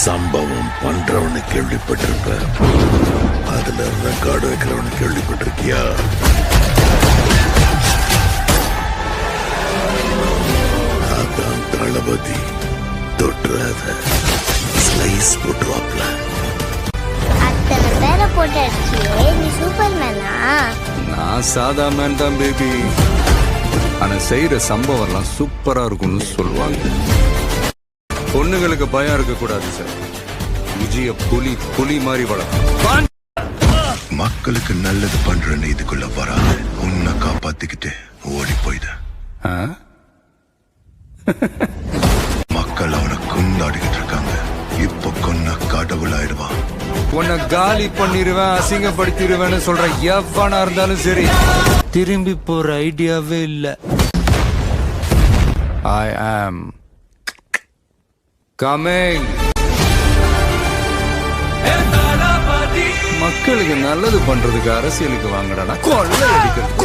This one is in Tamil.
சம்பவம் பண்றவனு கேள்விப்பட்டிருப்ப, அதுல ரெக்கார்டு வைக்கிறவனு கேள்விப்பட்டிருக்கியா? அதான் தளபதி. தொட்டுறாத, ஸ்லைஸ் போட்டுவாப்ல. அத்தனை பேரை போட்டு அடிச்சியே, நீ சூப்பர் மேனா? நான் சாதா மேன் தான் பேபி. ஆனா செய்யற சம்பவம் எல்லாம் சூப்பரா இருக்கும்னு சொல்லுவாங்க. பொண்ணுங்களுக்கு பயம் இருக்க கூடாது சார். விஜய புலி மாதிரி வளர்க்கும். மக்களுக்கு நல்லது பண்றேன்னு இதுக்குள்ள வராது. உன்னை காப்பாத்திக்கிட்டு ஓடி போயிட. மக்கள் அவனை கொண்டாடிக்கிட்டு இருக்காங்க. இப்ப கொன்ன கடவுள் ஆயிடுவான். உன்னை காலி பண்ணிருவேன், அசிங்கப்படுத்திடுவேன்னு சொல்ற எவனா இருந்தாலும் சரி, திரும்பி போற ஐடியாவே இல்ல. ஐ ஆம் கமிங். மக்களுக்கு நல்லது பண்றதுக்கு அரசியலுக்கு வாங்கடா. கொள்ளை அடிக்கிறது